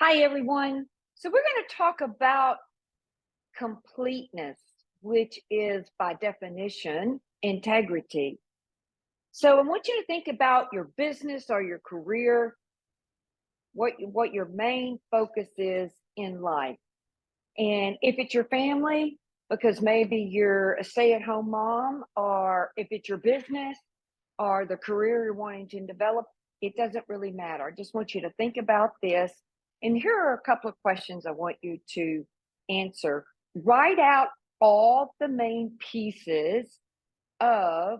Hi, everyone. So, we're going to talk about completeness, which is by definition integrity. So, I want you to think about your business or your career, what your main focus is in life. And if it's your family, because maybe you're a stay at home mom, or if it's your business or the career you're wanting to develop, it doesn't really matter. I just want you to think about this. And here are a couple of questions I want you to answer. Write out all the main pieces of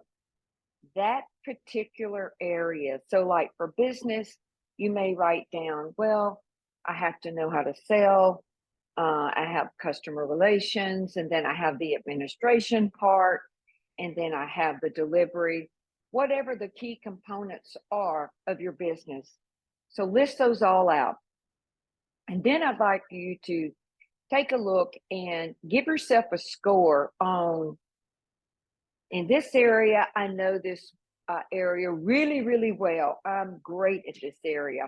that particular area. So, like for business, you may write down, well, I have to know how to sell. I have customer relations, and then I have the administration part, and then I have the delivery, whatever the key components are of your business. So list those all out. And then I'd like you to take a look and give yourself a score on, in this area, I know this area really, really well. I'm great at this area.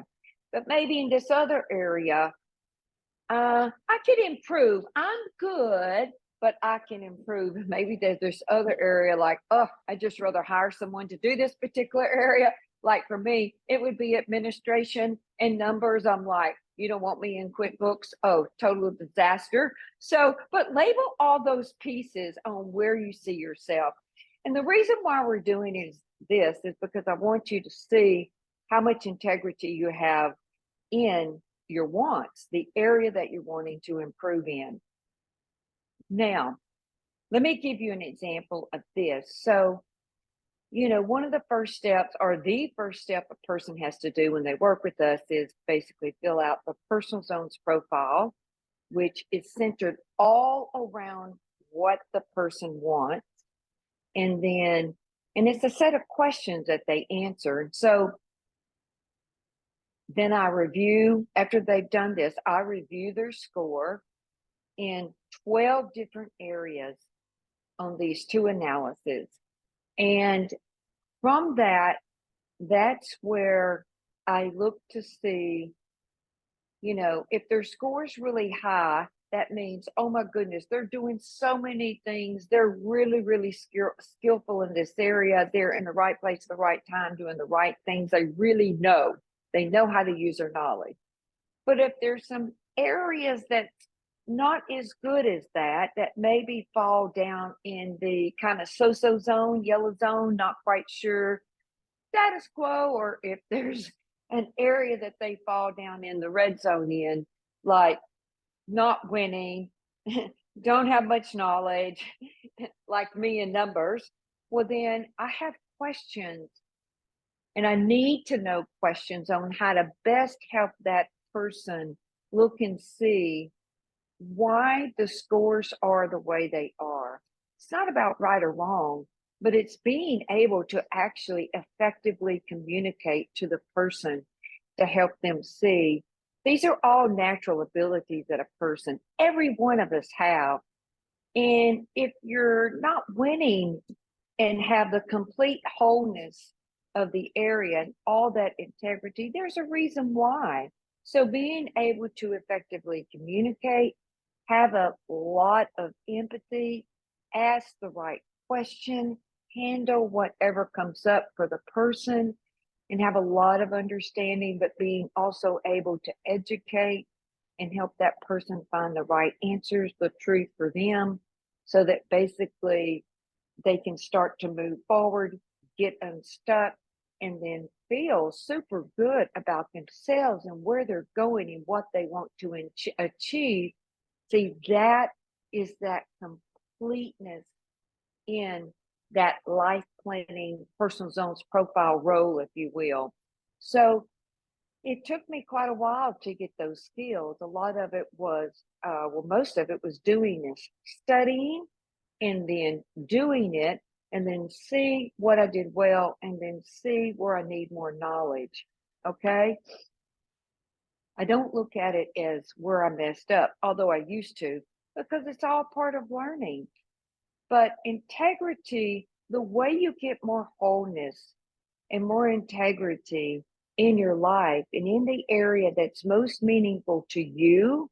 But maybe in this other area, I could improve. I'm good, but I can improve. Maybe there's this other area like, oh, I just rather hire someone to do this particular area. Like for me, it would be administration and numbers. I'm like, you don't want me in QuickBooks? Oh, total disaster. So, but label all those pieces on where you see yourself. And the reason why we're doing this is because I want you to see how much integrity you have in your wants, the area that you're wanting to improve in. Now, let me give you an example of this. So, one of the first steps, or the first step a person has to do when they work with us, is basically fill out the personal zones profile, which is centered all around what the person wants. And it's a set of questions that they answer. And so then I review, after they've done this, I review their score in 12 different areas on these two analyses. And from that, that's where I look to see, if their score is really high, that means, oh my goodness, they're doing so many things. They're really, really skillful in this area. They're in the right place at the right time, doing the right things. They really know. They know how to use their knowledge. But if there's some areas that's not as good as that maybe fall down in the kind of so-so zone, yellow zone, not quite sure, status quo, or if there's an area that they fall down in the red zone in, like not winning, don't have much knowledge, like me in numbers, well, then I have questions, and I need to know questions on how to best help that person look and see why the scores are the way they are. It's not about right or wrong, but it's being able to actually effectively communicate to the person to help them see these are all natural abilities that a person, every one of us have. And if you're not winning and have the complete wholeness of the area and all that integrity, there's a reason why. So being able to effectively communicate, have a lot of empathy, ask the right question, handle whatever comes up for the person, and have a lot of understanding, but being also able to educate and help that person find the right answers, the truth for them, so that basically they can start to move forward, get unstuck, and then feel super good about themselves and where they're going and what they want to achieve. See, that is that completeness in that life planning personal zones profile role, if you will. So it took me quite a while to get those skills. A lot of it was, most of it was doing this, studying, and then doing it, and then see what I did well, and then see where I need more knowledge. Okay. I don't look at it as where I messed up, although I used to, because it's all part of learning. But integrity, the way you get more wholeness and more integrity in your life and in the area that's most meaningful to you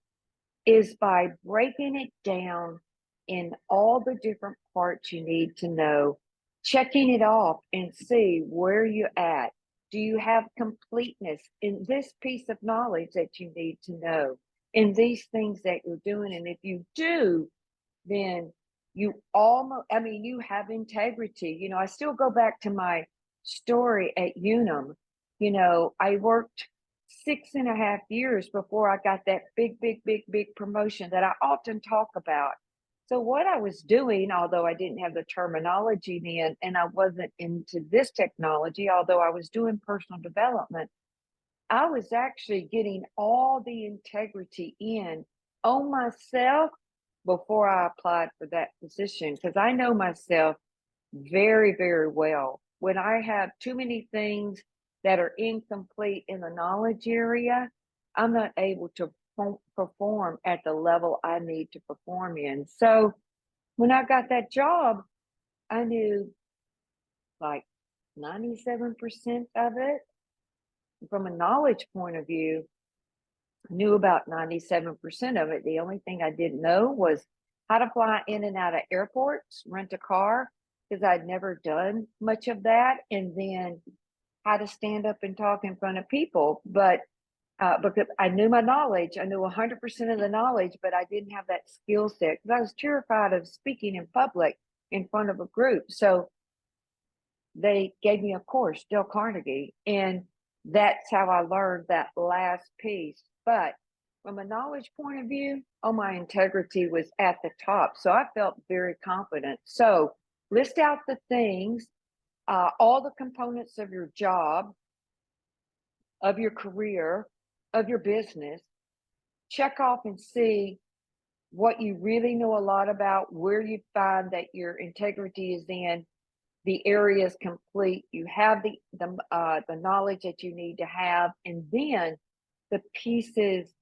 is by breaking it down in all the different parts you need to know, checking it off and see where you're at. Do you have completeness in this piece of knowledge that you need to know, in these things that you're doing? And if you do, then you almost, I mean, you have integrity. You know, I still go back to my story at Unum. You know, I worked 6.5 years before I got that big promotion that I often talk about. So what I was doing, although I didn't have the terminology then, and I wasn't into this technology, although I was doing personal development, I was actually getting all the integrity in on myself before I applied for that position, because I know myself very well. When I have too many things that are incomplete in the knowledge area, I'm not able to perform at the level I need to perform in. So when I got that job, I knew like 97% of it. From a knowledge point of view, I knew about 97% of it. The only thing I didn't know was how to fly in and out of airports, rent a car, because I'd never done much of that, and then how to stand up and talk in front of people. But because I knew my knowledge, I knew 100% of the knowledge, but I didn't have that skill set because I was terrified of speaking in public in front of a group. So they gave me a course, Dale Carnegie, and that's how I learned that last piece. But from a knowledge point of view, oh, my integrity was at the top. So I felt very confident. So list out the things, all the components of your job, of your career, of your business. Check off and see what you really know a lot about, where you find that your integrity is in, the area is complete, you have the knowledge that you need to have, and then the pieces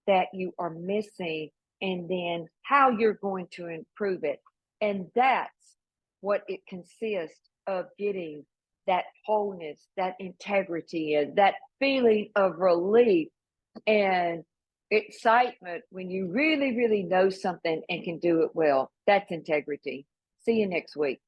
that you are missing, and then how you're going to improve it. And that's what it consists of, getting that wholeness, that integrity, and that feeling of relief and excitement when you really know something and can do it well. That's integrity. See you next week.